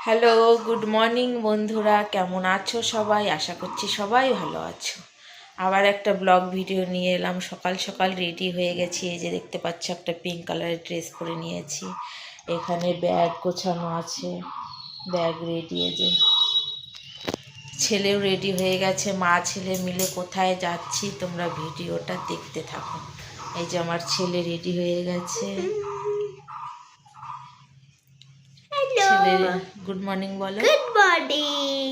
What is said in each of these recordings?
Hello, good morning বন্ধুরা, কেমন আছো সবাই? আশা করছি সবাই ভালো আছো। আবার একটা ব্লগ ভিডিও নিয়ে এলাম। সকাল সকাল রেডি হয়ে গেছি। এই যে দেখতে পাচ্ছ, একটা পিঙ্ক কালারের ড্রেস পরে নিয়েছি। এখানে ব্যাগ গোছানো আছে, ব্যাগ রেডি। এই যে ছেলেও রেডি হয়ে গেছে। মা ছেলে মিলে কোথায় যাচ্ছি তোমরা ভিডিওটা দেখতে থাকো। এই যে আমার ছেলে রেডি হয়ে গেছে। গুড মর্নিং বলো। Good morning.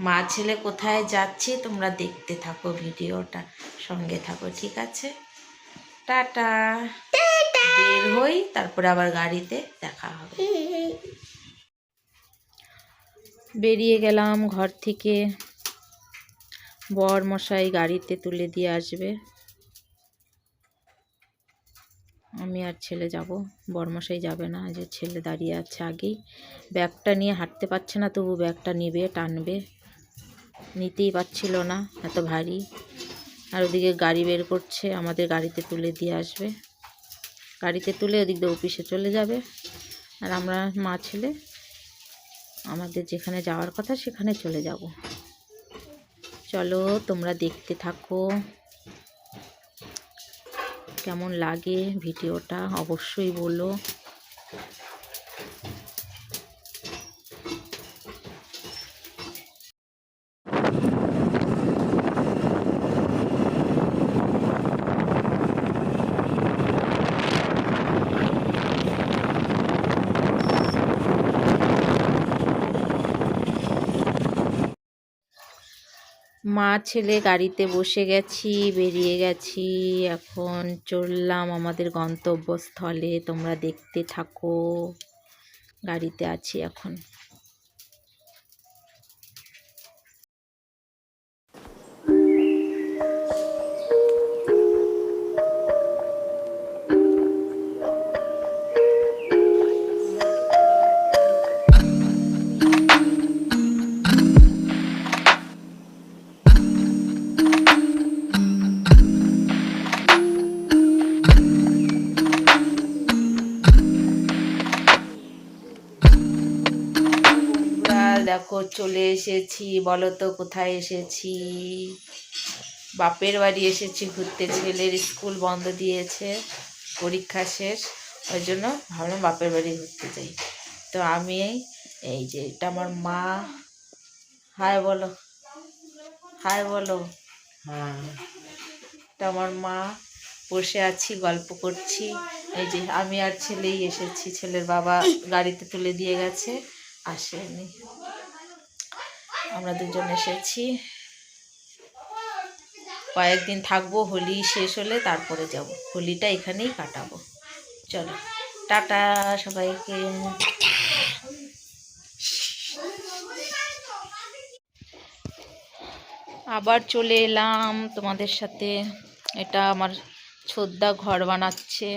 মা ছেলে কোথায় যাচ্ছে তোমরা দেখতে থাকো, ভিডিওটা সঙ্গে থাকো, ঠিক আছে? টাটা। বের হই, তারপরে আবার গাড়িতে দেখা হবে। বেরিয়ে গেলাম ঘর থেকে। বর মশাই গাড়িতে তুলে দিয়ে আসবে, আমি আর ছেলে যাব। বরমশাই যাবে না, যে ছেলে দাঁড়িয়ে আছে আগেই। ব্যাগটা নিয়ে হাঁটতে পারছে না, তবু ব্যাগটা নেবে, টানবে। নিতেই পারছিল না, এত ভারী। আর ওদিকে গাড়ি বের করছে, আমাদের গাড়িতে তুলে দিয়ে আসবে। গাড়িতে তুলে ওদিক দিয়ে অফিসে চলে যাবে। আর আমরা মা ছেলে আমাদের যেখানে যাওয়ার কথা সেখানে চলে যাব। চলো তোমরা দেখতে থাকো। কেমন লাগে ভিডিওটা অবশ্যই বলো। মা ছেলে গাড়িতে বসে গেছি, বেরিয়ে গেছি। এখন চললাম আমাদের গন্তব্যস্থলে। তোমরা দেখতে থাকো। গাড়িতে আছি এখন। দেখো চলে এসেছি। বলো তো কোথায় এসেছি? বাপের বাড়ি এসেছি ঘুরতে। ছেলের স্কুল বন্ধ দিয়েছে, পরীক্ষা শেষ, ওই জন্য ভাবলাম বাপের বাড়ি ঘুরতে যাই। তো আমি এই যে, এটা আমার মা। হাই বলো, হাই বলো। হ্যাঁ, এটা আমার মা। বসে আছি, গল্প করছি। এই যে আমি আর ছেলেই এসেছি। ছেলের বাবা গাড়িতে তুলে দিয়ে গেছে, আসেনি। আমরা দুজন এসেছি। কয়েকদিন থাকবো, হোলি শেষ হলে তারপরে যাব। হোলিটা এখানেই কাটাবো। চলো টাটা সবাইকে। আবার চলে এলাম তোমাদের সাথে। এটা আমার ছোদ্দা ঘর বানাচ্ছে।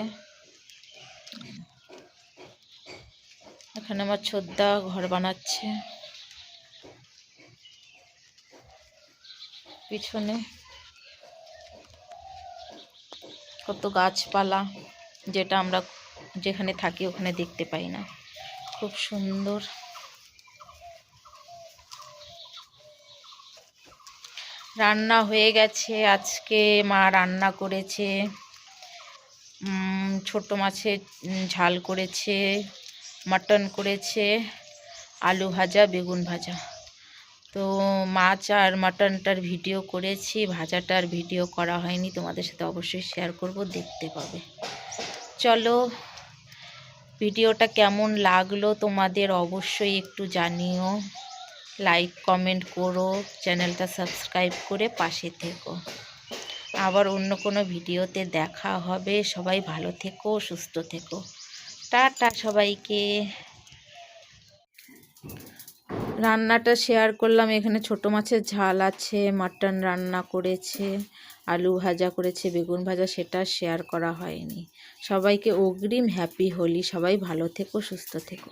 এখানে আমার ছোদ্দা ঘর বানাচ্ছে। পিছনে কত গাছপালা, যেটা আমরা যেখানে থাকি ওখানে দেখতে পাই না। খুব সুন্দর। রান্না হয়ে গেছে। আজকে মা রান্না করেছে, ছোট মাছের ঝাল করেছে, মাটন করেছে, আলু ভাজা, বেগুন ভাজা। তো মাছ আর মাটনটার ভিডিও করেছি, ভাজাটার ভিডিও করা হয়নি। তোমাদের সাথে অবশ্যই শেয়ার করব, দেখতে পাবে। চলো, ভিডিওটা কেমন লাগলো তোমাদের অবশ্যই একটু জানিও। লাইক কমেন্ট করো, চ্যানেলটা সাবস্ক্রাইব করে পাশে থেকো। আবার অন্য কোনো ভিডিওতে দেখা হবে। সবাই ভালো থেকো, সুস্থ থেকো। টাটা সবাইকে। রান্নাটা শেয়ার করলাম। এখানে ছোট মাছের ঝাল আছে, মাটন রান্না করেছে, আলু ভাজা করেছে, বেগুন ভাজা, সেটা শেয়ার করা হয়নি। সবাইকে অগ্রিম হ্যাপি হোলি। সবাই ভালো থেকো, সুস্থ থেকো।